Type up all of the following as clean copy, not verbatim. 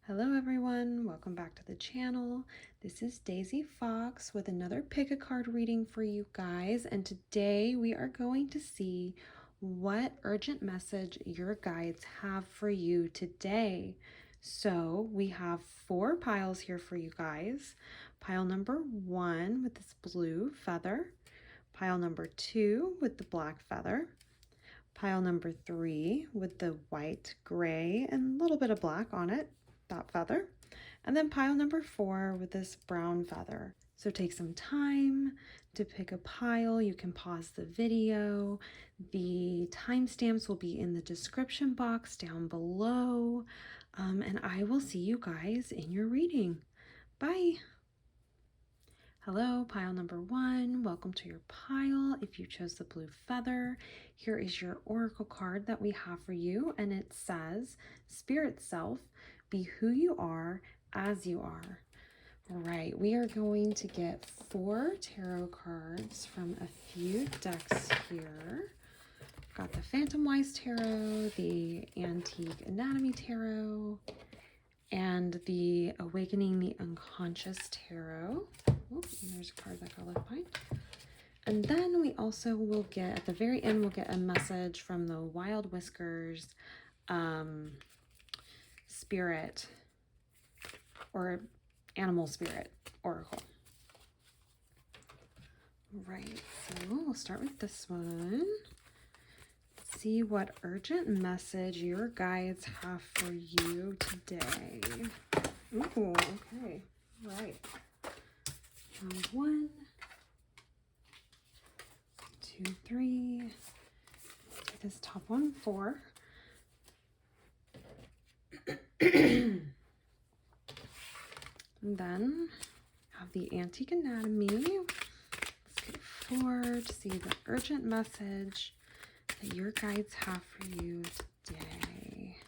Hello everyone, welcome back to the channel. This is Daisy Fox with another pick a card reading for you guys, and today we are going to see what urgent message your guides have for you today. So we have 4 piles here for you guys. Pile number 1 with this blue feather, pile number 2 with the black feather, pile number 3 with the white, gray, and a little bit of black on it, that feather, and then pile number 4 with this brown feather. So take some time to pick a pile. You can pause the video. The timestamps will be in the description box down below, and I will see you guys in your reading. Bye. Hello, pile number 1. Welcome to your pile. If you chose the blue feather, here is your oracle card that we have for you, and it says, Spirit Self, be who you are as you are. All right, we are going to get 4 tarot cards from a few decks here. Got the Phantom Wise Tarot, the Antique Anatomy Tarot, and the Awakening the Unconscious Tarot. Oops, and there's a card that got left behind. And then we also will get, at the very end, we'll get a message from the Wild Whiskers Spirit or Animal Spirit Oracle. All right, so we'll start with this one. See what urgent message your guides have for you today. Ooh, okay, all right. 1, 2, 3. This top one, 4. And then have the Antique Anatomy. Let's get 4 to see the urgent message that your guides have for you today.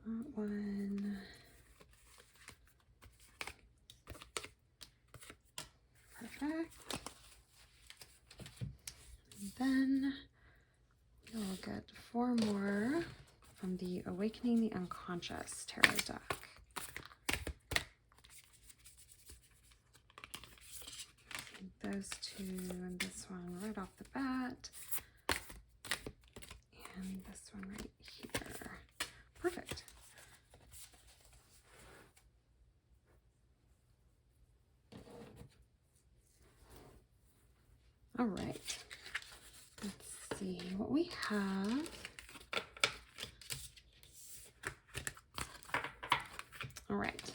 That one. Perfect. And then we'll get 4 more from the Awakening the Unconscious Tarot deck. Those 2 and this one right off the bat. And this one right here. Perfect. All right. Let's see what we have. All right.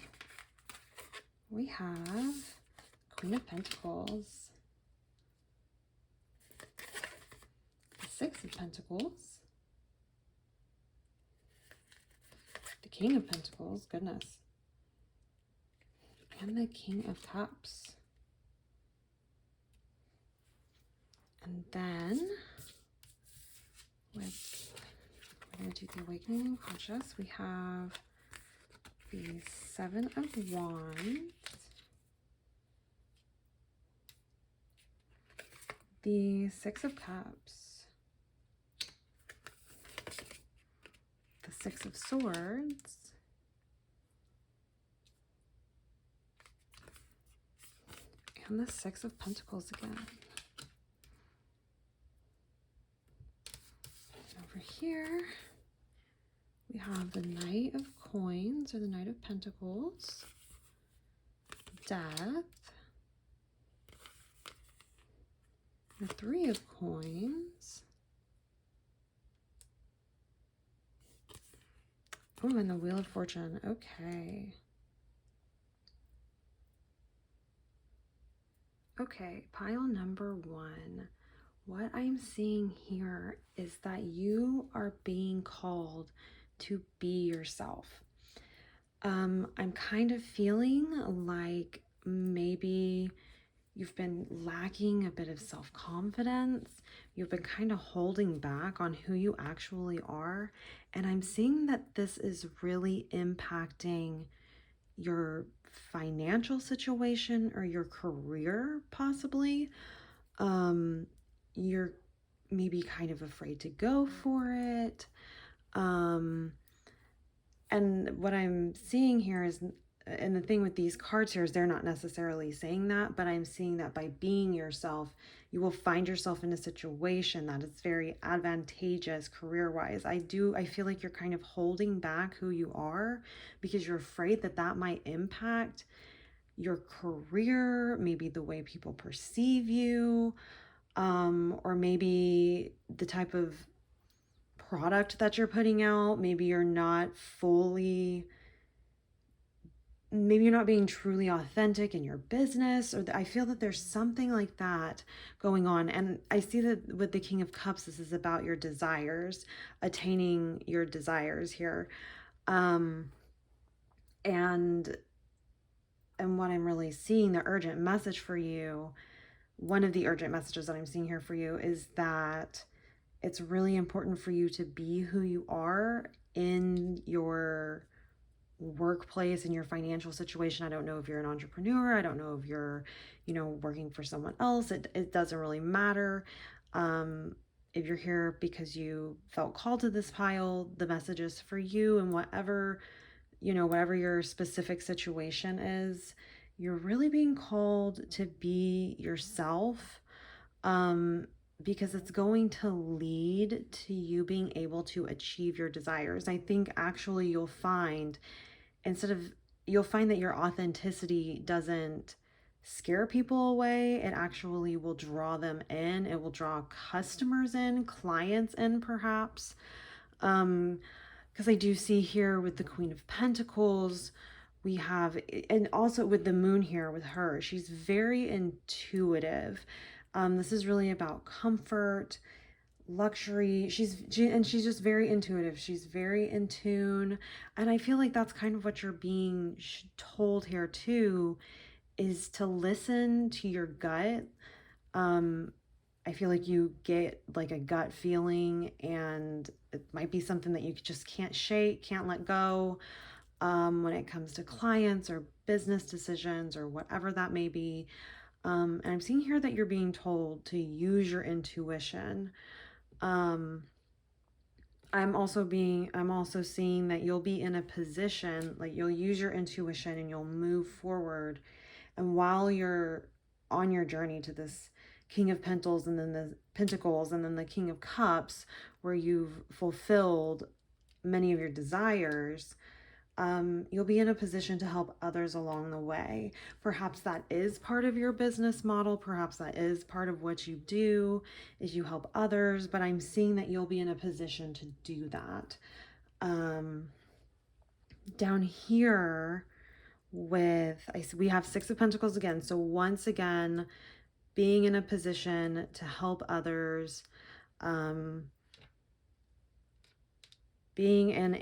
We have Queen of Pentacles, the 6 of Pentacles, the King of Pentacles, goodness, and the King of Cups. And then we're going to do the Awakening Unconscious. We have the 7 of Wands, the 6 of Cups, the 6 of Swords, and the 6 of Pentacles again. Over here, we have the Knight of Coins, or the Knight of Pentacles, Death, the 3 of Coins, oh, and the Wheel of Fortune. Okay. Okay, pile number 1. What I'm seeing here is that you are being called to be yourself. I'm kind of feeling like maybe you've been lacking a bit of self-confidence. You've been kind of holding back on who you actually are. And I'm seeing that this is really impacting your financial situation or your career, possibly. You're maybe kind of afraid to go for it. And what I'm seeing here is, and the thing with these cards here is they're not necessarily saying that, but I'm seeing that by being yourself, you will find yourself in a situation that is very advantageous career-wise. I feel like you're kind of holding back who you are because you're afraid that that might impact your career, maybe the way people perceive you, or maybe the type of product that you're putting out. Maybe you're not fully, maybe you're not being truly authentic in your business, or I feel that there's something like that going on. And I see that with the King of Cups, this is about your desires, attaining your desires here. Um, and what I'm really seeing, the urgent message for you, one of the urgent messages that I'm seeing here for you is that it's really important for you to be who you are in your workplace, in your financial situation. I don't know if you're an entrepreneur. I don't know if you're, working for someone else. It doesn't really matter. If you're here because you felt called to this pile, the message is for you, and whatever your specific situation is, you're really being called to be yourself, um, because it's going to lead to you being able to achieve your desires. I think actually instead of you'll find that your authenticity doesn't scare people away. It actually will draw them in. It will draw customers in, clients in, perhaps. Because I do see here with the Queen of Pentacles, we have, and also with the moon here with her, she's very intuitive. This is really about comfort, luxury. She's just very intuitive. She's very in tune. And I feel like that's kind of what you're being told here too, is to listen to your gut. Um, I feel like you get like a gut feeling, and it might be something that you just can't shake, can't let go, when it comes to clients or business decisions or whatever that may be. And I'm seeing here that you're being told to use your intuition. Um, I'm also seeing that you'll be in a position, like you'll use your intuition and you'll move forward. And while you're on your journey to this King of Pentacles and then the Pentacles and then the King of Cups, where you've fulfilled many of your desires, you'll be in a position to help others along the way. Perhaps that is part of your business model. Perhaps that is part of what you do, is you help others. But I'm seeing that you'll be in a position to do that. Down here we have Six of Pentacles again. So once again, being in a position to help others, being in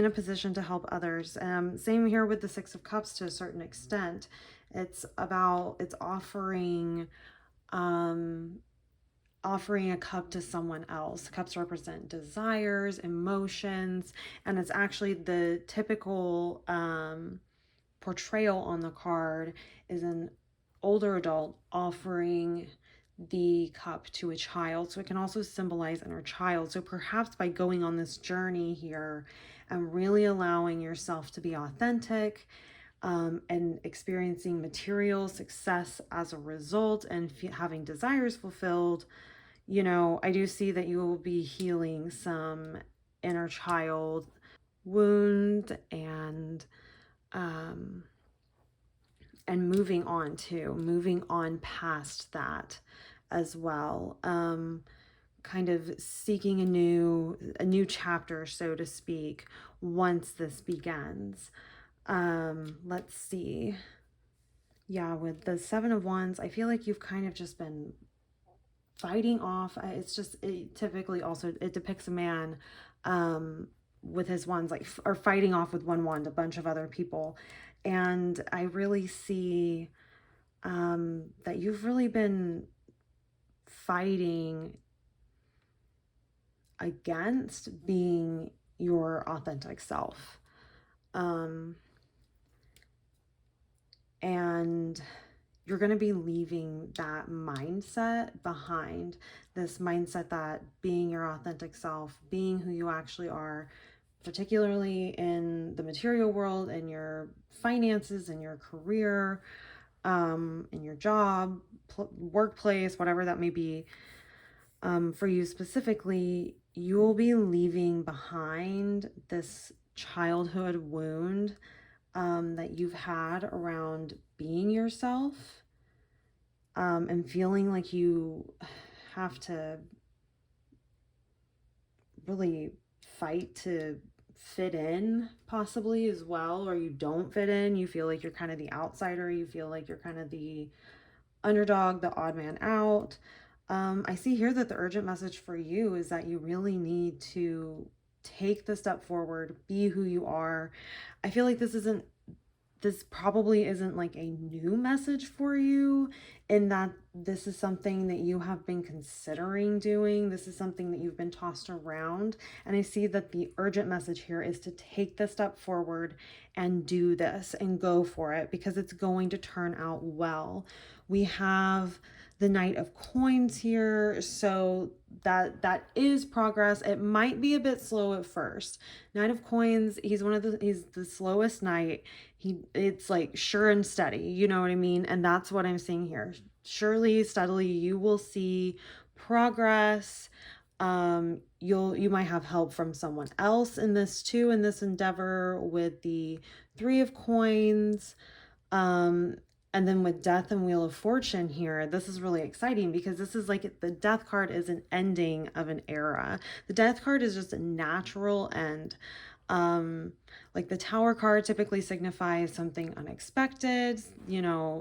a position to help others. Same here with the Six of Cups to a certain extent. It's offering a cup to someone else. Cups represent desires, emotions, and it's actually the typical portrayal on the card is an older adult offering the cup to a child. So it can also symbolize inner child. So perhaps by going on this journey here and really allowing yourself to be authentic, and experiencing material success as a result, and having desires fulfilled, I do see that you will be healing some inner child wound, um, and moving on past that as well. Kind of seeking a new chapter, so to speak, once this begins. Let's see. Yeah, with the Seven of Wands, I feel like you've kind of just been fighting off. Typically also, it depicts a man, with his wands, like, or fighting off with one wand a bunch of other people. And I really see, that you've really been fighting against being your authentic self. And you're going to be leaving that mindset behind, this mindset that being your authentic self, being who you actually are, particularly in the material world, in your finances, in your career, in your job, workplace, whatever that may be, for you specifically, you will be leaving behind this childhood wound that you've had around being yourself, and feeling like you have to really fight to fit in, possibly, as well, or you don't fit in. You feel like you're kind of the outsider. You feel like you're kind of the underdog, the odd man out. I see here that the urgent message for you is that you really need to take the step forward, be who you are. I feel like this probably isn't like a new message for you, in that this is something that you have been considering doing. This is something that you've been tossed around. And I see that the urgent message here is to take the step forward and do this and go for it, because it's going to turn out well. We have the Knight of Coins here, so that is progress. It might be a bit slow at first. Knight of Coins, he's the slowest knight. It's like sure and steady, you know what I mean? And that's what I'm seeing here. Surely, steadily, you will see progress. You might have help from someone else in this too, in this endeavor, with the Three of Coins. And then with Death and Wheel of Fortune here, this is really exciting, because this is like the Death card is an ending of an era. The Death card is just a natural end. Like the Tower card typically signifies something unexpected,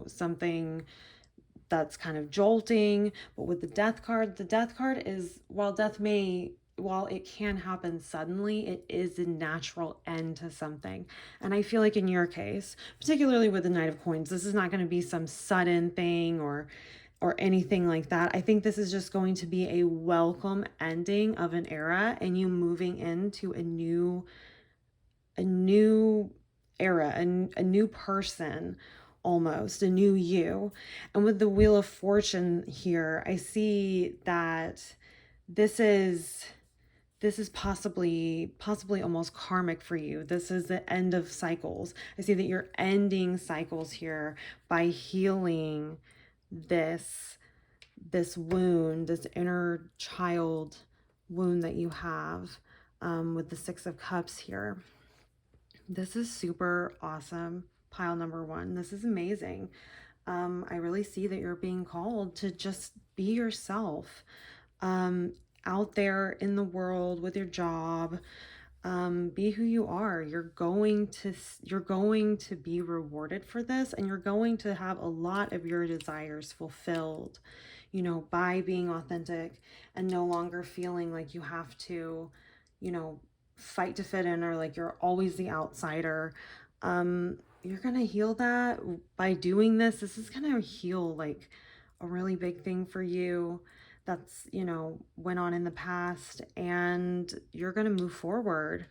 something that's kind of jolting. But with the Death card is, while it can happen suddenly, it is a natural end to something. And I feel like in your case, particularly with the Knight of Coins, this is not going to be some sudden thing or anything like that. I think this is just going to be a welcome ending of an era, and you moving into a new era, a new person, almost a new you. And with the Wheel of Fortune here, I see that this is possibly almost karmic for you. This is the end of cycles. I see that you're ending cycles here by healing this wound, this inner child wound that you have, with the Six of Cups here. This is super awesome, pile number one. This is amazing. I really see that you're being called to just be yourself, out there in the world with your job. Be who you are. You're going to be rewarded for this, and you're going to have a lot of your desires fulfilled, by being authentic and no longer feeling like you have to, fight to fit in, or like you're always the outsider. You're going to heal that by doing this. This is going to heal like a really big thing for you that's, went on in the past, and you're going to move forward,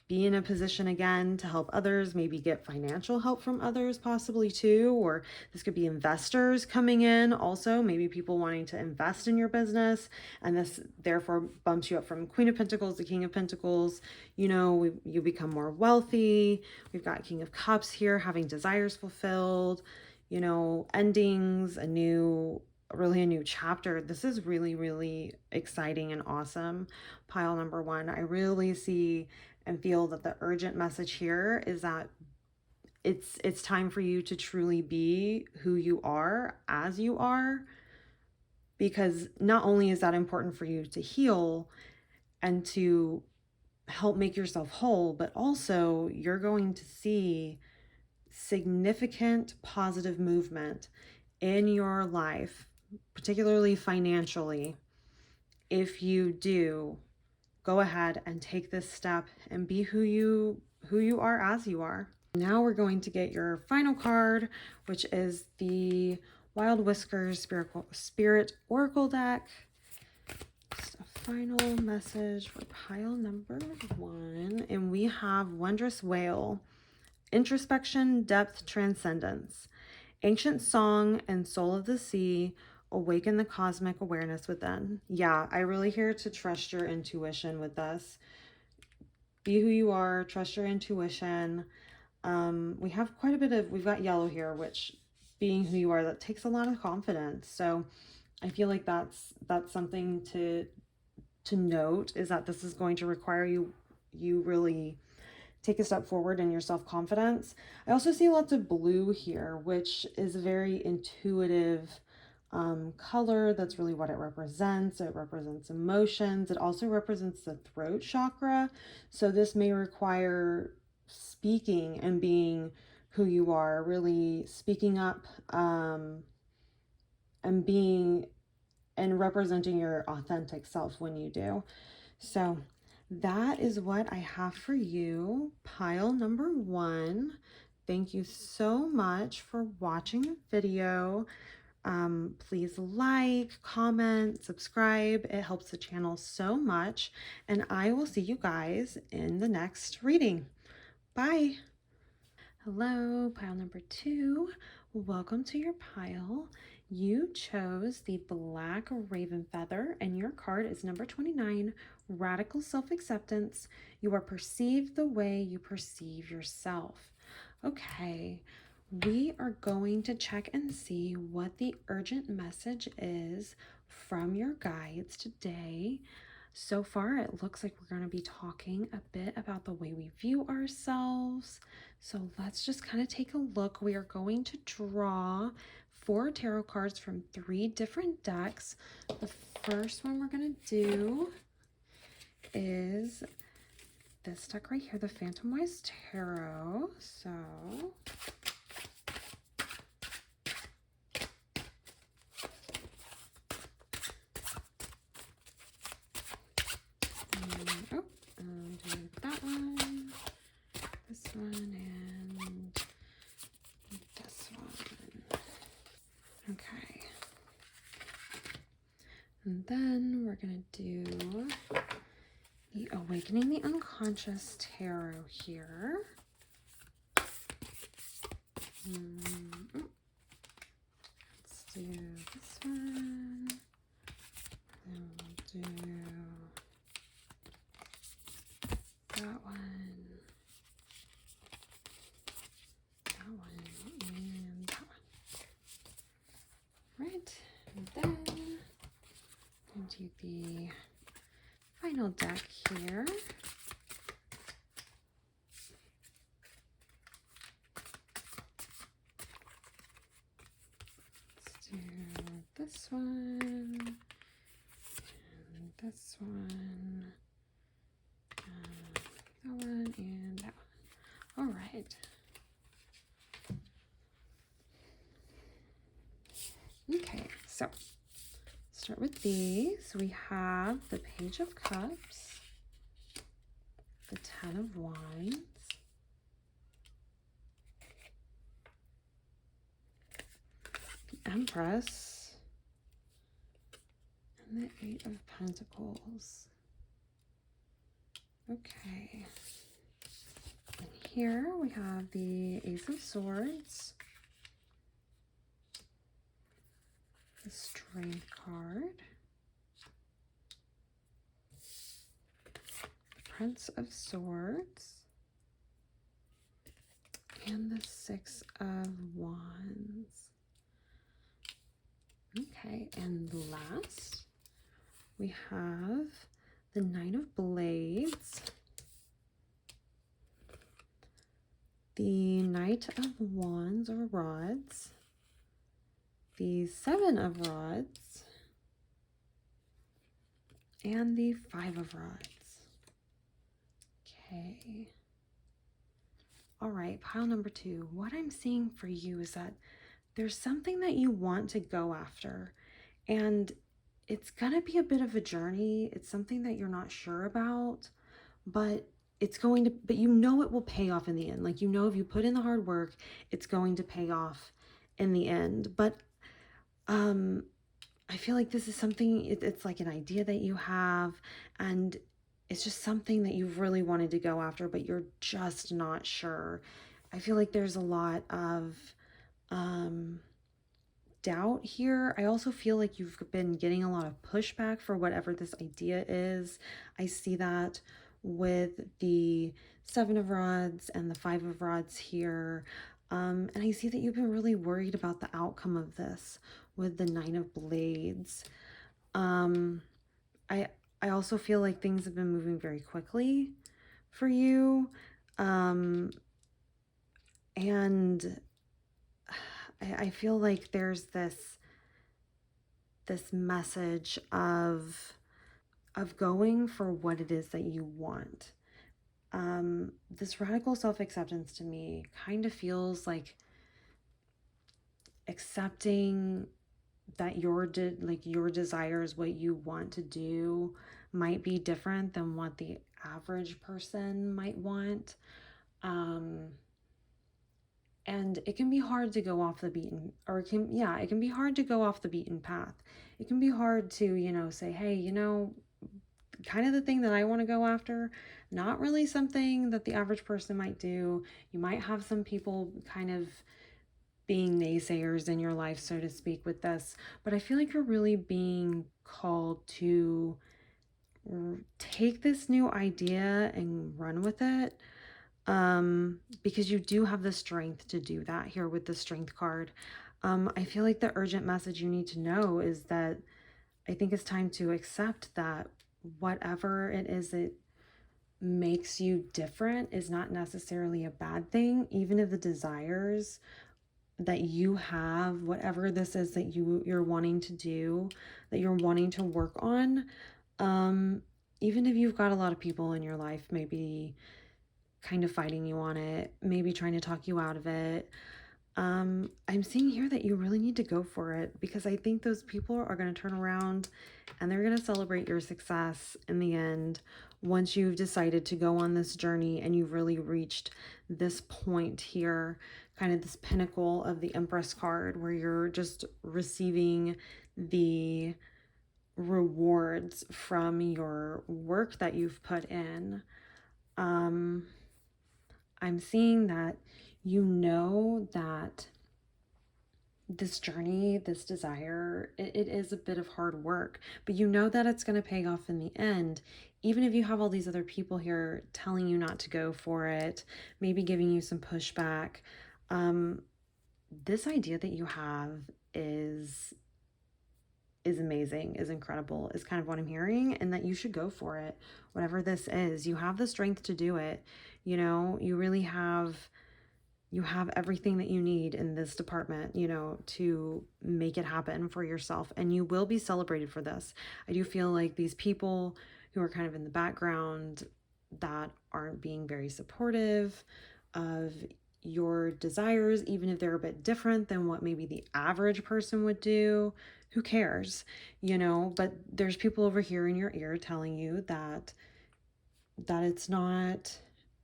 be in a position again to help others, maybe get financial help from others possibly too, or this could be investors coming in also, maybe people wanting to invest in your business, and this therefore bumps you up from Queen of Pentacles to King of Pentacles. You become more wealthy. We've got King of Cups here, having desires fulfilled, endings, a new chapter. This is really, really exciting and awesome, pile number one. I really see and feel that the urgent message here is that it's time for you to truly be who you are, as you are, because not only is that important for you to heal and to help make yourself whole, but also you're going to see significant positive movement in your life, particularly financially, if you do go ahead and take this step and be who you are, as you are. Now we're going to get your final card, which is the Wild Whiskers Spirit Oracle deck. Just a final message for pile number one. And we have Wondrous Whale, introspection, depth, transcendence. Ancient song and soul of the sea, awaken the cosmic awareness within. Yeah, I really hear to trust your intuition with this. Be who you are, trust your intuition. We have quite a bit of, we've got yellow here, which being who you are, that takes a lot of confidence. So I feel like that's something to note, is that this is going to require you really take a step forward in your self-confidence. I also see lots of blue here, which is a very intuitive color. That's really what it represents. It represents emotions. It also represents the throat chakra. So this may require speaking and being who you are, really speaking up, and being and representing your authentic self when you do. So that is what I have for you, pile number 1. Thank you so much for watching the video. Please like, comment, subscribe. It helps the channel so much. And I will see you guys in the next reading. Bye. Hello, pile number 2. Welcome to your pile. You chose the black raven feather, and your card is number 29, radical self-acceptance. You are perceived the way you perceive yourself. Okay, we are going to check and see what the urgent message is from your guides today. So far, it looks like we're going to be talking a bit about the way we view ourselves. So let's just kind of take a look. We are going to draw 4 tarot cards from 3 different decks. The first one we're going to do is this deck right here, the Phantom Wise Tarot. So do that one, this one, and this one. Okay. And then we're going to do the Awakening the Unconscious Tarot here. Let's do this one. And we'll do that one, and that one. Right, and then we'll do the final deck here. Let's do this one, and this one, that one, and that one. All right. Okay, so start with these. We have the Page of Cups, the Ten of Wands, the Empress, and the Eight of Pentacles. Okay. And here we have the Ace of Swords, the Strength card, the Prince of Swords, and the Six of Wands. Okay, and last we have the Nine of Blades, the Knight of Wands or Rods, the Seven of Rods, and the Five of Rods. Okay. All right, pile number 2. What I'm seeing for you is that there's something that you want to go after, and it's gonna be a bit of a journey. It's something that you're not sure about, but you know it will pay off in the end. Like, you know, if you put in the hard work, it's going to pay off in the end. But I feel like this is something, it's like an idea that you have, and it's just something that you've really wanted to go after, but you're just not sure. I feel like there's a lot of um, doubt here. I also feel like you've been getting a lot of pushback for whatever this idea is. I see that with the Seven of Rods and the Five of Rods here. And I see that you've been really worried about the outcome of this with the Nine of Blades. Um, I I also feel like things have been moving very quickly for you. Um, and I feel like there's this message of going for what it is that you want. This radical self-acceptance to me kind of feels like accepting that your desires, what you want to do, might be different than what the average person might want. Um, and it can be hard to go off the beaten, or it can be hard to go off the beaten path. It can be hard to, say, hey, kind of the thing that I want to go after, not really something that the average person might do. You might have some people kind of being naysayers in your life, so to speak, with this, but I feel like you're really being called to take this new idea and run with it, because you do have the strength to do that here with the strength card. I feel like the urgent message you need to know is that I think it's time to accept that whatever it is that makes you different is not necessarily a bad thing, even if the desires that you have, whatever this is that you're wanting to do, that you're wanting to work on, um, even if you've got a lot of people in your life maybe kind of fighting you on it, maybe trying to talk you out of it, I'm seeing here that you really need to go for it, because I think those people are going to turn around and they're going to celebrate your success in the end once you've decided to go on this journey and you've really reached this point here, kind of this pinnacle of the Empress card where you're just receiving the rewards from your work that you've put in. Um, I'm seeing that that this journey, this desire, it is a bit of hard work, but you know that it's going to pay off in the end. Even if you have all these other people here telling you not to go for it, maybe giving you some pushback, um, this idea that you have is amazing, is incredible, is kind of what I'm hearing, and that you should go for it. Whatever this is, you have the strength to do it. You really have everything that you need in this department, to make it happen for yourself. And you will be celebrated for this. I do feel like these people who are kind of in the background that aren't being very supportive of your desires, even if they're a bit different than what maybe the average person would do, who cares, But there's people over here in your ear telling you that it's not,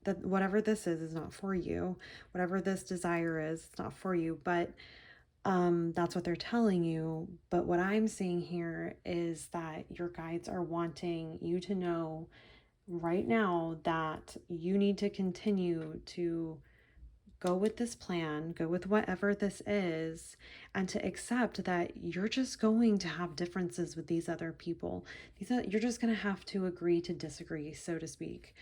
that whatever this is not for you. Whatever this desire is, it's not for you. But that's what they're telling you. But what I'm seeing here is that your guides are wanting you to know right now that you need to continue to go with this plan, go with whatever this is, and to accept that you're just going to have differences with these other people. You're just going to have to agree to disagree, so to speak,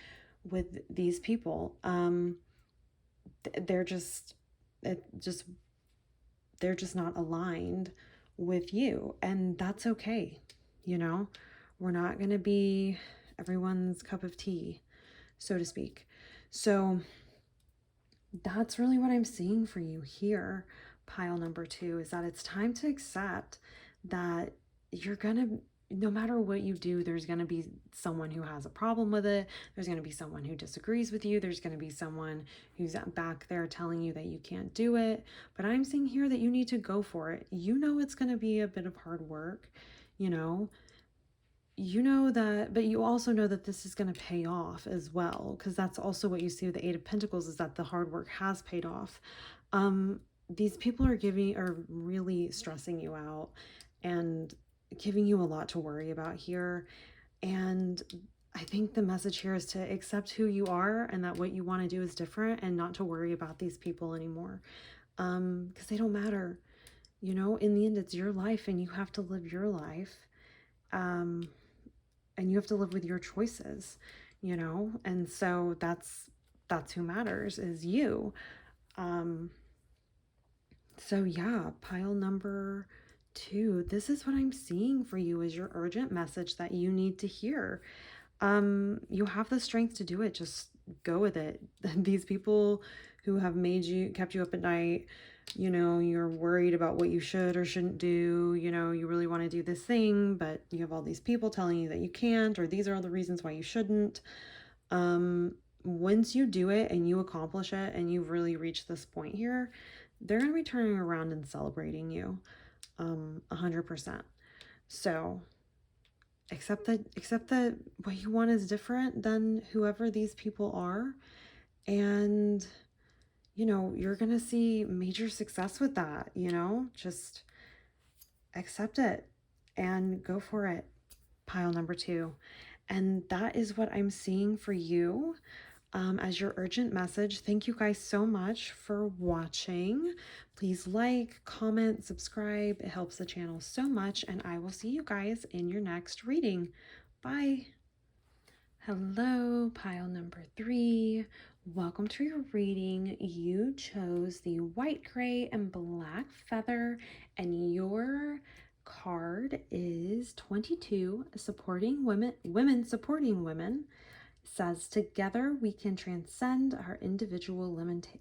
with these people. They're just, it just, they're just not aligned with you, and that's okay. You know, we're not going to be everyone's cup of tea, so to speak. So that's really what I'm seeing for you here, pile number 2, is that it's time to accept that you're gonna, no matter what you do, there's gonna be someone who has a problem with it. There's gonna be someone who disagrees with you. There's gonna be someone who's back there telling you that you can't do it. But I'm seeing here that you need to go for it. It's gonna be a bit of hard work, you know, that, but you also know that this is going to pay off as well, because that's also what you see with the Eight of Pentacles, is that the hard work has paid off. These people are really stressing you out and giving you a lot to worry about here. And I think the message here is to accept who you are and that what you want to do is different, and not to worry about these people anymore. because they don't matter. You know, in the end, it's your life and you have to live your life. And you have to live with your choices, you know? And so that's who matters, is you. So yeah, pile number 2. This is what I'm seeing for you as your urgent message that you need to hear. You have the strength to do it. Just go with it. These people who have kept you up at night, you know, you're worried about what you should or shouldn't do, you know, you really want to do this thing, but you have all these people telling you that you can't, or these are all the reasons why you shouldn't. Once you do it and you accomplish it and you've really reached this point here, they're going to be turning around and celebrating you 100%. So accept that what you want is different than whoever these people are, and you know, you're gonna see major success with that. You know, just accept it and go for it. Pile number 2. And that is what I'm seeing for you as your urgent message. Thank you guys so much for watching. Please like, comment, subscribe. It helps the channel so much, and I will see you guys in your next reading. Bye. Hello, pile number 3. Welcome to your reading. You chose the white, gray, and black feather, and your card is 22, supporting women supporting women. It says, together we can transcend our individual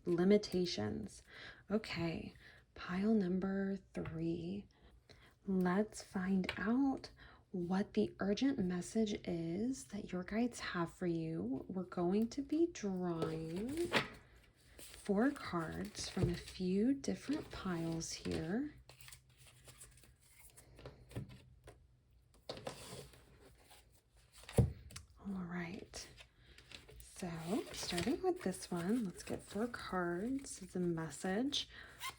limitations. Okay, pile number 3. Let's find out what the urgent message is that your guides have for you. We're going to be drawing 4 cards from a few different piles here. All right. So, starting with this one, let's get 4 cards as a message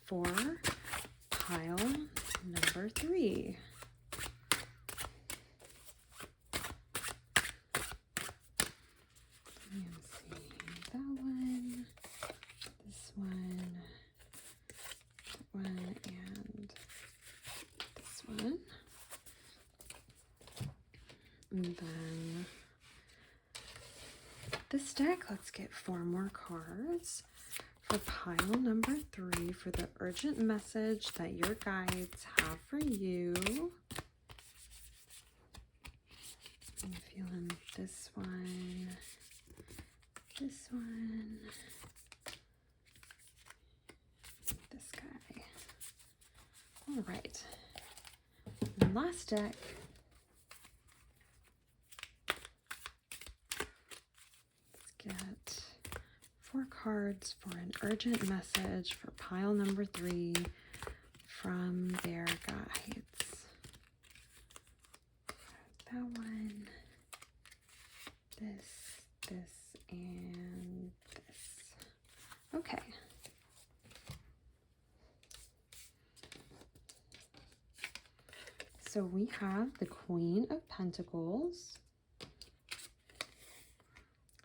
for pile number 3. That one, this one, and this one. And then this deck, let's get 4 more cards for pile number 3 for the urgent message that your guides have for you. I'm feeling this one, this one, this guy. All right. And last deck. Let's get 4 cards for an urgent message for pile number 3 from their guides. That one, this, and this. Okay. So we have the Queen of Pentacles,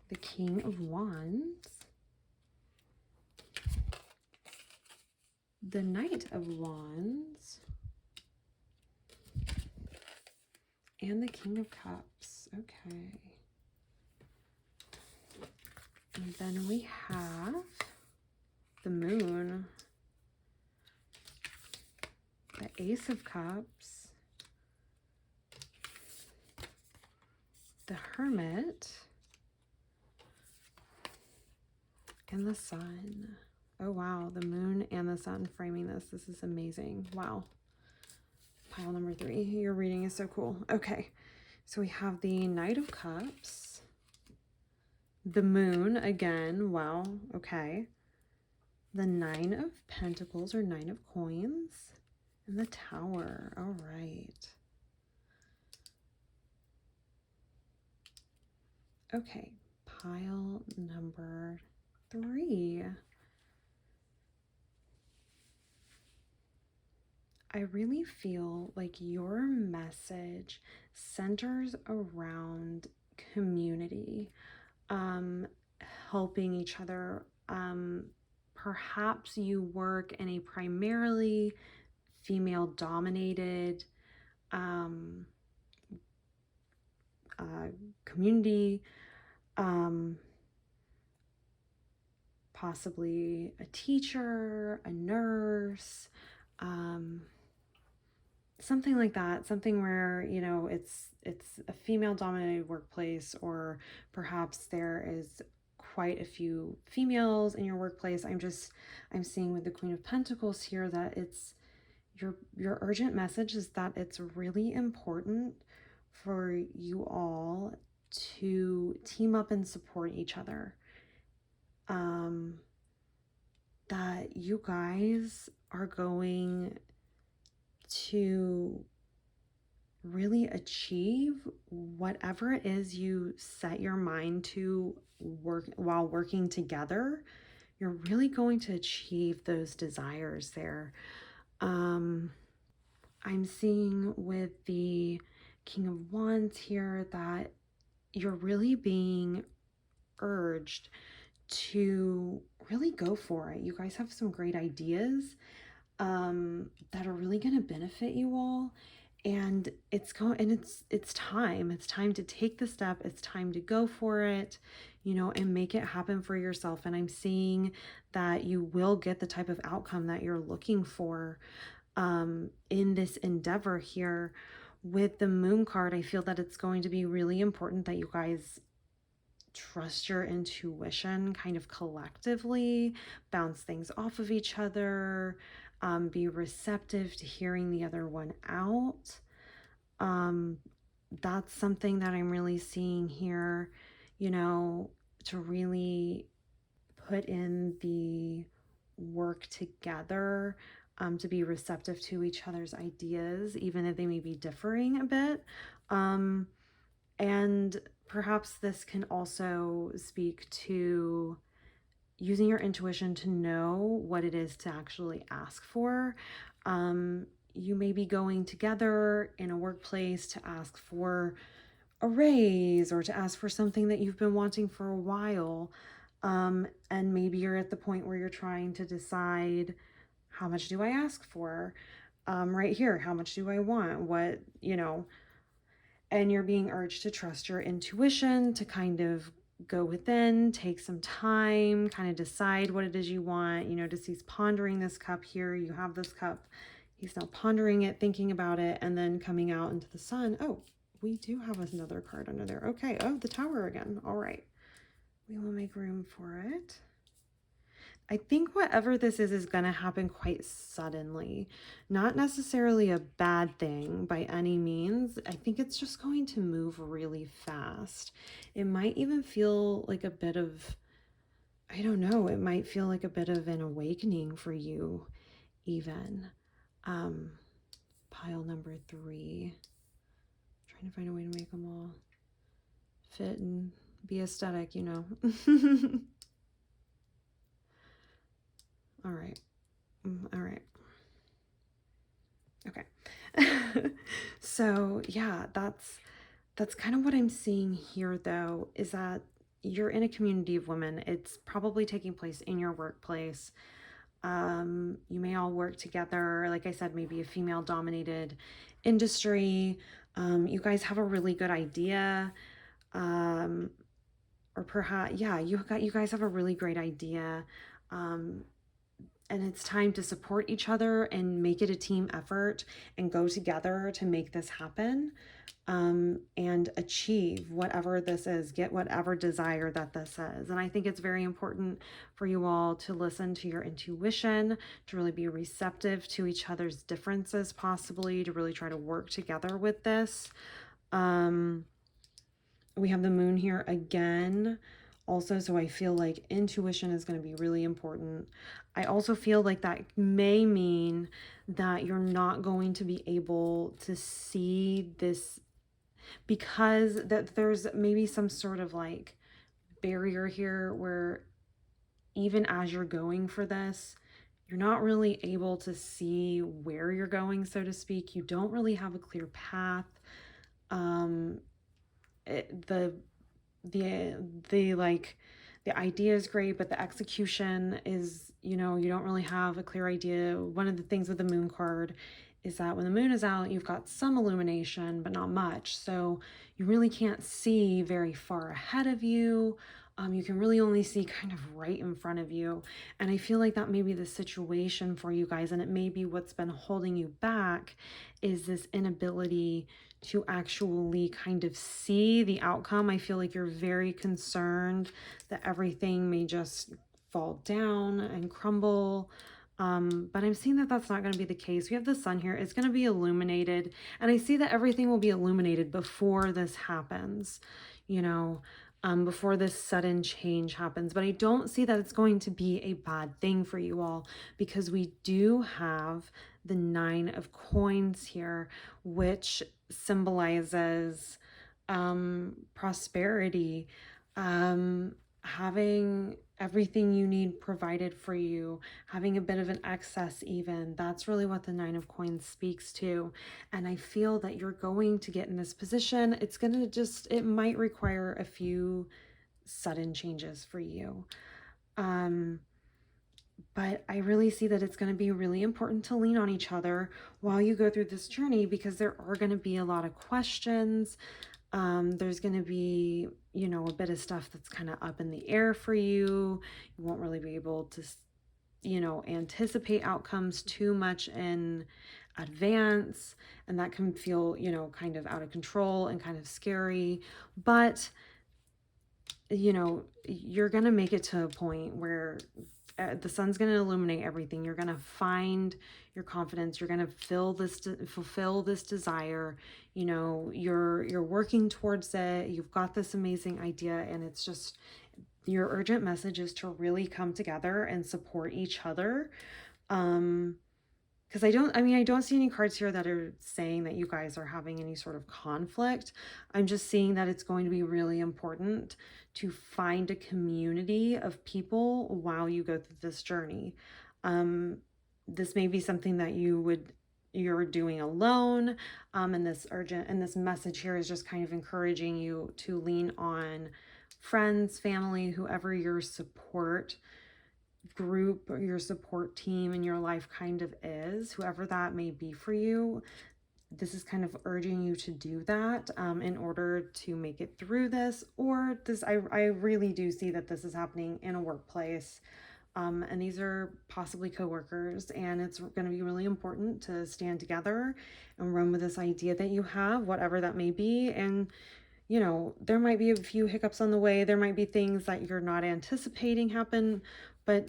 the King of Wands, the Knight of Wands, and the King of Cups. Okay. And then we have the Moon, the Ace of Cups, the Hermit, and the Sun. Oh wow, the Moon and the Sun framing this. This is amazing. Wow. Pile number 3. Your reading is so cool. Okay, so we have the Knight of Cups, the Moon again. Wow. Okay. The 9 of Pentacles or 9 of Coins, and the Tower. All right. Okay, pile number 3. I really feel like your message centers around community, helping each other, perhaps you work in a primarily female dominated community, possibly a teacher, a nurse, something like that, something where, you know, it's a female dominated workplace, or perhaps there is quite a few females in your workplace. I'm seeing with the Queen of Pentacles here that it's your urgent message is that it's really important for you all to team up and support each other. That you guys are going to really achieve whatever it is you set your mind to work while working together. You're really going to achieve those desires there. I'm seeing with the King of Wands here that you're really being urged to really go for it. You guys have some great ideas that are really going to benefit you all, and it's time to take the step. It's time to go for it, you know, and make it happen for yourself. And I'm seeing that you will get the type of outcome that you're looking for in this endeavor here. With the Moon card, I feel that it's going to be really important that you guys trust your intuition kind of collectively, bounce things off of each other, be receptive to hearing the other one out. That's something that I'm really seeing here, you know, to really put in the work together, to be receptive to each other's ideas, even if they may be differing a bit. And perhaps this can also speak to using your intuition to know what it is to actually ask for. You may be going together in a workplace to ask for a raise or to ask for something that you've been wanting for a while. And maybe you're at the point where you're trying to decide, how much do I ask for? Right here, how much do I want? What, you know, and you're being urged to trust your intuition, to kind of go within, take some time, kind of decide what it is you want. You notice he's pondering this cup here. You have this cup. He's now pondering it, thinking about it, and then coming out into the sun. Oh, we do have another card under there. Okay. Oh, the Tower again. All right. We will make room for it. I think whatever this is going to happen quite suddenly. Not necessarily a bad thing by any means. I think it's just going to move really fast. It might even feel like a bit of, I don't know, it might feel like a bit of an awakening for you even. Pile number 3. Trying to find a way to make them all fit and be aesthetic, you know. All right. All right. Okay. So yeah, that's kind of what I'm seeing here though, is that you're in a community of women. It's probably taking place in your workplace. You may all work together. Like I said, maybe a female dominated industry. You guys have a really good idea. Or perhaps, yeah, you guys have a really great idea. And it's time to support each other and make it a team effort and go together to make this happen, and achieve whatever this is, get whatever desire that this is. And I think it's very important for you all to listen to your intuition, to really be receptive to each other's differences, possibly to really try to work together with this. We have the Moon here again also, so I feel like intuition is going to be really important. I also feel like that may mean that you're not going to be able to see this, because that there's maybe some sort of like barrier here where even as you're going for this, you're not really able to see where you're going, so to speak. You don't really have a clear path. The like the idea is great, but the execution is, you don't really have a clear idea. One of the things with the moon card is that when the moon is out, you've got some illumination, but not much. So you really can't see very far ahead of you. You can really only see kind of right in front of you. And I feel like that may be the situation for you guys. And it may be what's been holding you back is this inability to actually kind of see the outcome. I feel like you're very concerned that everything may just fall down and crumble. But I'm seeing that that's not going to be the case. We have the sun here. It's going to be illuminated. And I see that everything will be illuminated before this happens, before this sudden change happens. But I don't see that it's going to be a bad thing for you all, because we do have the 9 of coins here, which symbolizes prosperity, having everything you need provided for you, having a bit of an excess even. That's really what the 9 of coins speaks to. And I feel that you're going to get in this position. It might require a few sudden changes for you. But I really see that it's going to be really important to lean on each other while you go through this journey, because there are going to be a lot of questions. There's going to be, a bit of stuff that's kind of up in the air for you. You won't really be able to, anticipate outcomes too much in advance. And that can feel, kind of out of control and kind of scary. But, you're going to make it to a point where the sun's going to illuminate everything. You're going to find your confidence. You're going to fulfill this desire. You're working towards it. You've got this amazing idea, and it's just your urgent message is to really come together and support each other. Because I don't see any cards here that are saying that you guys are having any sort of conflict. I'm just seeing that it's going to be really important to find a community of people while you go through this journey. This may be something that you're doing alone. And this message here is just kind of encouraging you to lean on friends, family, whoever your support group or your support team in your life kind of is, whoever that may be for you. This is kind of urging you to do that in order to make it through this. Or this, I really do see that this is happening in a workplace. And these are possibly coworkers, and it's going to be really important to stand together and run with this idea that you have, whatever that may be. And there might be a few hiccups on the way. There might be things that you're not anticipating happen, but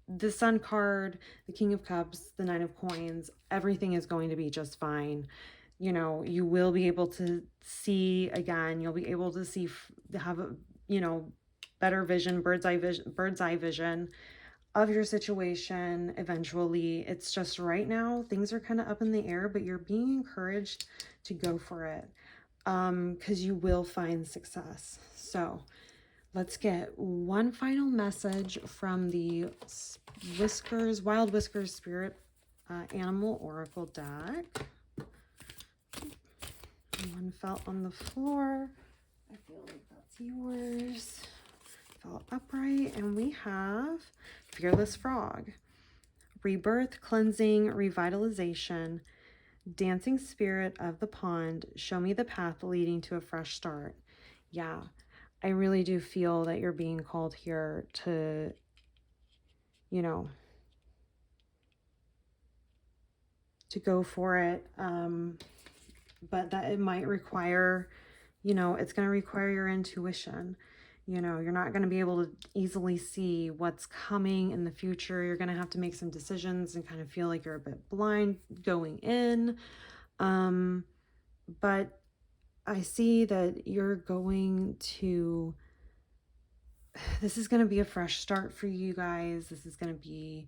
the Sun card, the King of Cups, the 9 of Coins, everything is going to be just fine. You will be able to see again. You'll be able to have a, better vision, bird's eye vision of your situation eventually. It's just right now, things are kind of up in the air, but you're being encouraged to go for it. Because you will find success. So let's get one final message from the Wild Whiskers Spirit Animal Oracle deck. One fell on the floor. I feel like that's yours. Fell upright. And we have Fearless Frog. Rebirth, cleansing, revitalization. Dancing spirit of the pond, show me the path leading to a fresh start. Yeah, I really do feel that you're being called here to, to go for it. But that it might require, it's going to require your intuition. You're not going to be able to easily see what's coming in the future. You're going to have to make some decisions and kind of feel like you're a bit blind going in. But I see that you're going to, this is going to be a fresh start for you guys. This is going to be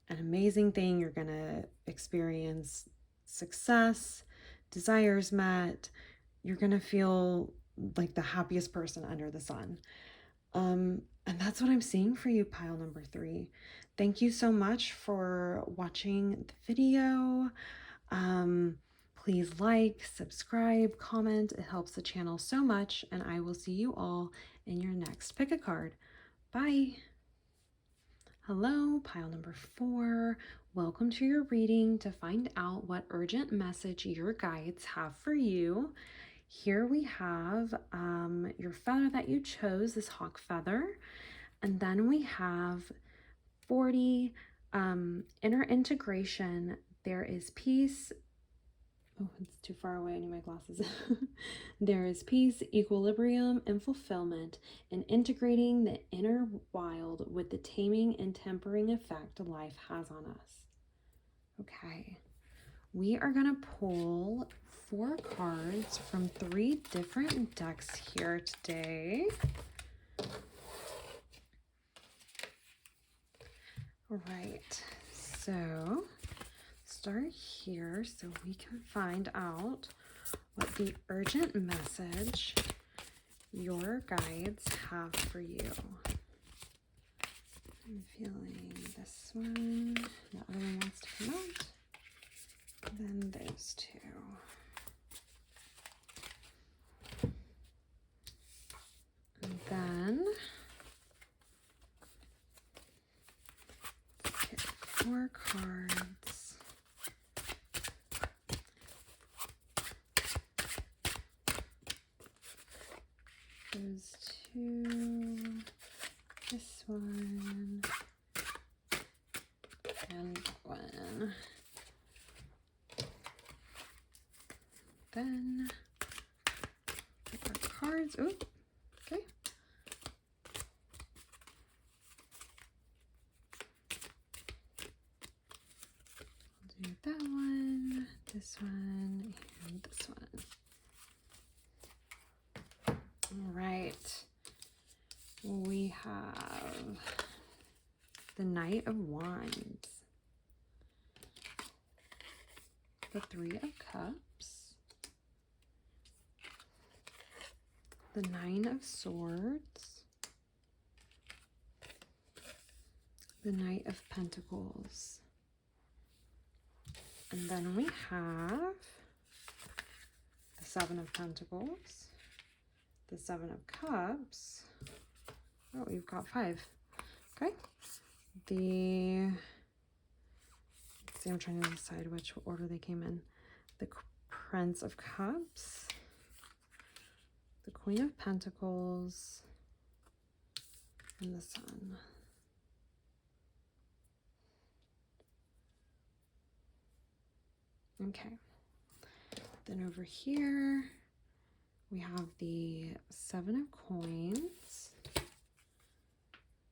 an amazing thing. You're going to experience success, desires met. You're going to feel like the happiest person under the sun. And that's what I'm seeing for you, pile number 3. Thank you so much for watching the video. Please like, subscribe, comment. It helps the channel so much, and I will see you all in your next pick a card. Bye. Hello, pile number 4. Welcome to your reading to find out what urgent message your guides have for you. Here we have your feather that you chose, this hawk feather. And then we have 40, inner integration. There is peace. Oh, it's too far away. I need my glasses. There is peace, equilibrium, and fulfillment in integrating the inner wild with the taming and tempering effect life has on us. Okay, we are going to pull 4 cards from 3 different decks here today. All right, so start here so we can find out what the urgent message your guides have for you. I'm feeling this one. The other one wants to come out. Then those 2. And then let's get 4 cards. Those 2, this one, and that one. Then our cards. Oh, okay. I'll do that one, this one, and this one. All right, we have the Knight of Wands, the 3 of Cups, the 9 of Swords, the Knight of Pentacles, and then we have the 7 of Pentacles, the 7 of Cups. Oh, you've got 5. Okay. Let's see, I'm trying to decide which order they came in. The Prince of Cups, the Queen of Pentacles, and the Sun. Okay. Then over here, we have the 7 of Coins,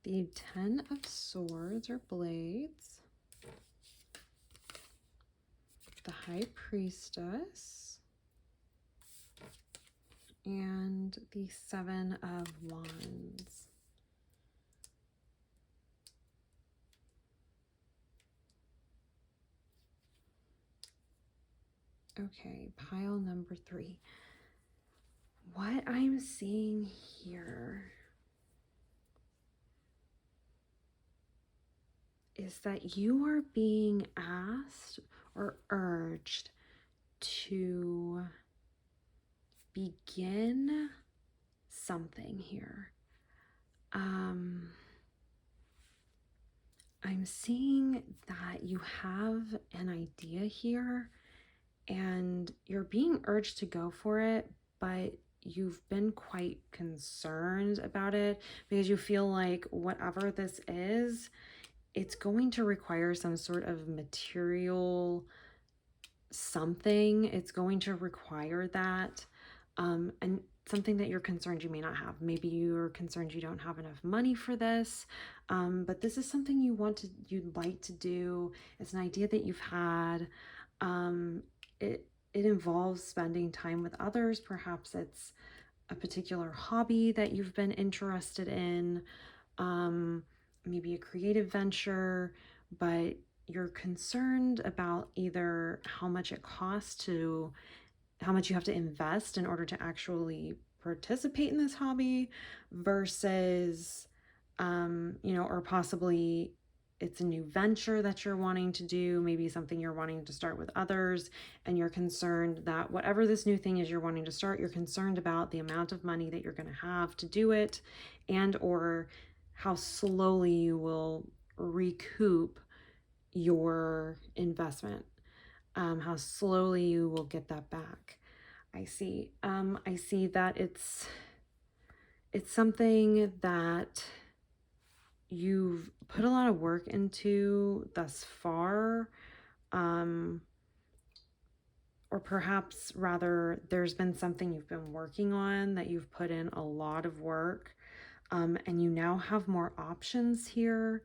the 10 of Swords or Blades, the High Priestess, and the 7 of Wands. Okay, pile number 3. What I'm seeing here is that you are being asked or urged to begin something here. I'm seeing that you have an idea here and you're being urged to go for it, but you've been quite concerned about it because you feel like whatever this is, it's going to require some sort of material something. It's going to require that. And something that you're concerned you may not have. Maybe you're concerned you don't have enough money for this, but this is something you'd like to do. It's an idea that you've had. It involves spending time with others. Perhaps it's a particular hobby that you've been interested in, maybe a creative venture, but you're concerned about either how much it costs how much you have to invest in order to actually participate in this hobby versus, or possibly it's a new venture that you're wanting to do, maybe something you're wanting to start with others, and you're concerned that whatever this new thing is you're wanting to start, you're concerned about the amount of money that you're going to have to do it, and or how slowly you will recoup your investment, how slowly you will get that back. I see. I see that it's something that you've put a lot of work into thus far, or perhaps rather there's been something you've been working on that you've put in a lot of work, and you now have more options here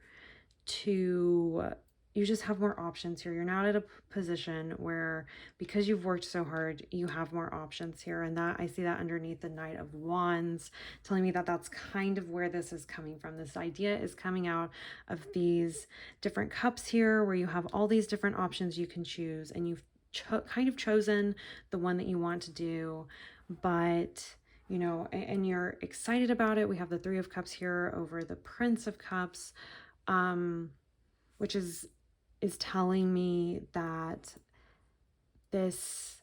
to you just have more options here. You're not at a position where, because you've worked so hard, you have more options here. And that, I see that underneath the Knight of Wands, telling me that that's kind of where this is coming from. This idea is coming out of these different cups here, where you have all these different options you can choose, and you've kind of chosen the one that you want to do, but you know, and you're excited about it. We have the Three of Cups here over the Prince of Cups, which is telling me that this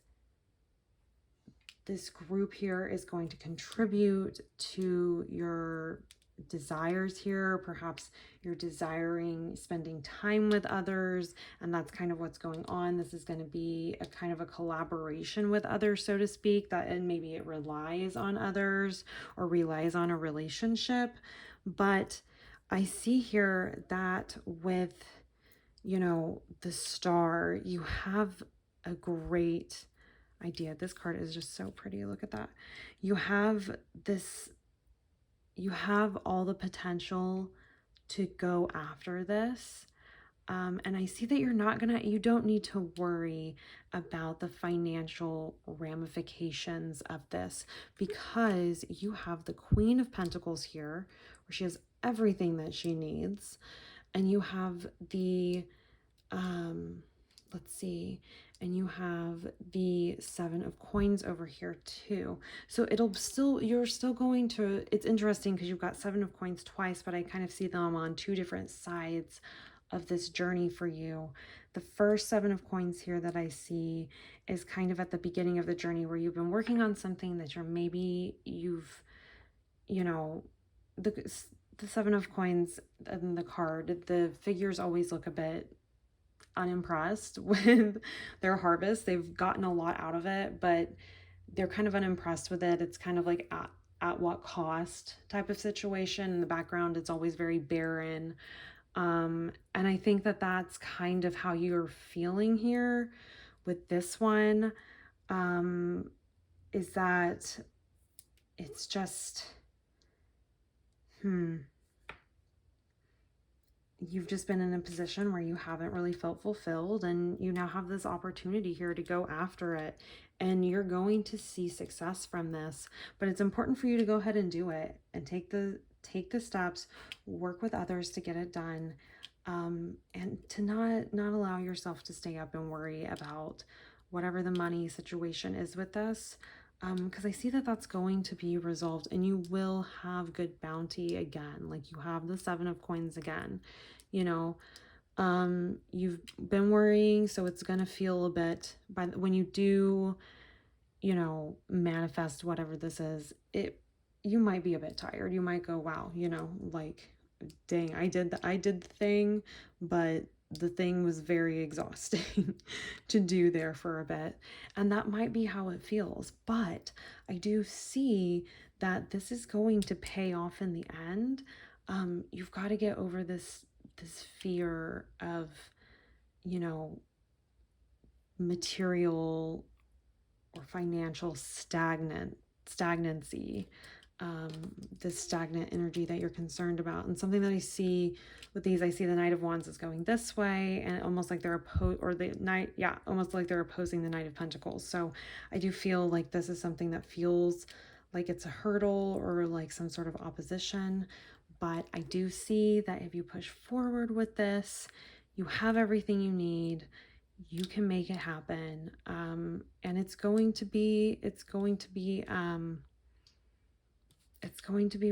group here is going to contribute to your desires here. Perhaps you're desiring spending time with others, and that's kind of what's going on. This is going to be a kind of a collaboration with others, so to speak, that, and maybe it relies on others or relies on a relationship. But I see here that with, you know, the Star, you have a great idea. This card is just so pretty. Look at that. You have this, you have all the potential to go after this. And I see that you don't need to worry about the financial ramifications of this, because you have the Queen of Pentacles here, where she has everything that she needs. And you have the, let's see, and you have the Seven of Coins over here too. So you're still going to, it's interesting because you've got Seven of Coins twice, but I kind of see them on two different sides of this journey for you. The first Seven of Coins here that I see is kind of at the beginning of the journey, where you've been working on something that you know, the Seven of Coins and the card, the figures always look a bit unimpressed with their harvest. They've gotten a lot out of it, but they're kind of unimpressed with it. It's kind of like at what cost type of situation. In the background, it's always very barren. And I think that that's kind of how you're feeling here with this one, is that it's just, you've just been in a position where you haven't really felt fulfilled, and you now have this opportunity here to go after it, and you're going to see success from this. But it's important for you to go ahead and do it and take the steps, work with others to get it done, and to not allow yourself to stay up and worry about whatever the money situation is with this, because I see that that's going to be resolved, and you will have good bounty again. Like, you have the Seven of Coins again, you know. You've been worrying, so it's gonna feel a bit, when you do, you know, manifest whatever this is, you might be a bit tired. You might go, wow, you know, like, dang, I did the thing, but the thing was very exhausting to do there for a bit. And that might be how it feels. But I do see that this is going to pay off in the end. You've got to get over this fear of, you know, material or financial stagnancy, this stagnant energy that you're concerned about. And something that I see with these, I see the Knight of Wands is going this way, and almost like they're almost like they're opposing the Knight of Pentacles. So I do feel like this is something that feels like it's a hurdle or like some sort of opposition. But I do see that if you push forward with this, you have everything you need. You can make it happen. And it's going to be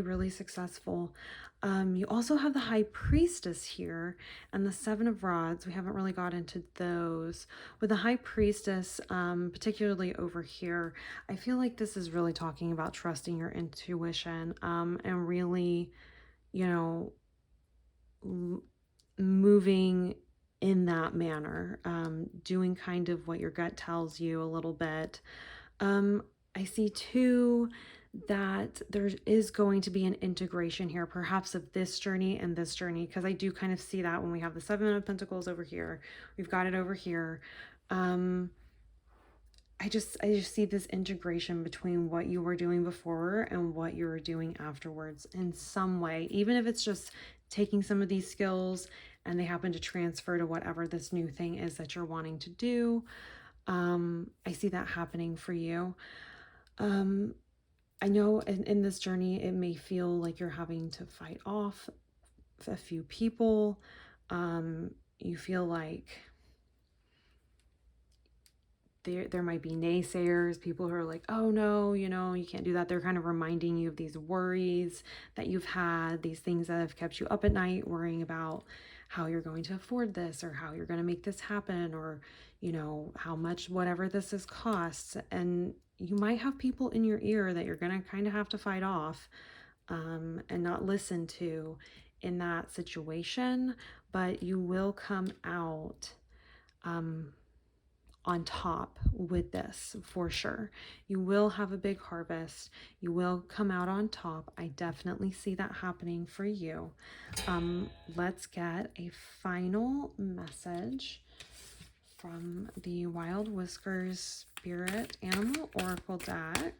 really successful. You also have the High Priestess here and the Seven of Rods. We haven't really got into those. With the High Priestess, particularly over here, I feel like this is really talking about trusting your intuition, and really, you know, moving in that manner, doing kind of what your gut tells you a little bit. I see too that there is going to be an integration here, perhaps of this journey and this journey, because I do kind of see that when we have the Seven of Pentacles over here, we've got it over here. I just see this integration between what you were doing before and what you were doing afterwards in some way, even if it's just taking some of these skills and they happen to transfer to whatever this new thing is that you're wanting to do. I see that happening for you. I know in this journey, it may feel like you're having to fight off a few people. You feel like there might be naysayers, people who are like, oh no, you can't do that. They're kind of reminding you of these worries that you've had, these things that have kept you up at night, worrying about how you're going to afford this or how you're going to make this happen, or, how much whatever this is costs. And you might have people in your ear that you're going to kind of have to fight off, and not listen to in that situation, but you will come out on top with this for sure. You will have a big harvest. You will come out on top. I definitely see that happening for you. Let's get a final message from the Wild Whiskers Spirit Animal Oracle deck.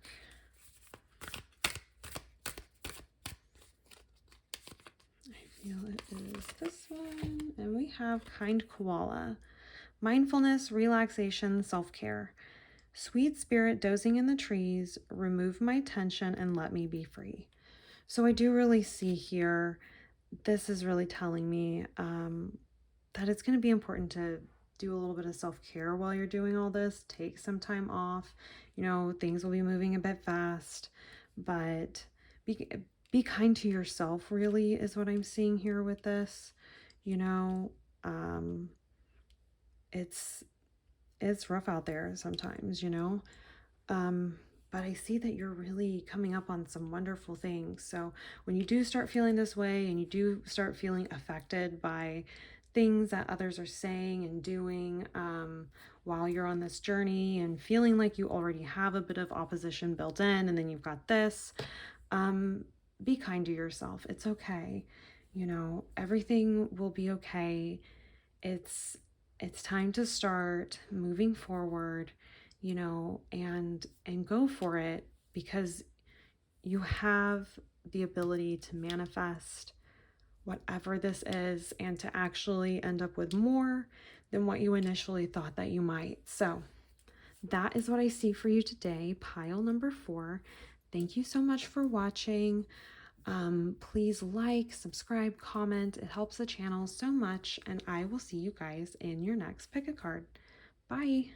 I feel it is this one. And we have Kind Koala. Mindfulness, relaxation, self-care. Sweet spirit dozing in the trees, remove my tension and let me be free. So I do really see here, this is really telling me that it's going to be important to do a little bit of self-care while you're doing all this. Take some time off. Things will be moving a bit fast, but be kind to yourself, really, is what I'm seeing here with this. It's rough out there sometimes, but I see that you're really coming up on some wonderful things. So when you do start feeling this way and you do start feeling affected by things that others are saying and doing while you're on this journey, and feeling like you already have a bit of opposition built in, and then you've got this, be kind to yourself. It's okay. Everything will be okay. It's time to start moving forward, and go for it, because you have the ability to manifest whatever this is and to actually end up with more than what you initially thought that you might. So that is what I see for you today, pile number 4. Thank you so much for watching. Please like, subscribe, comment. It helps the channel so much, and I will see you guys in your next pick a card. Bye.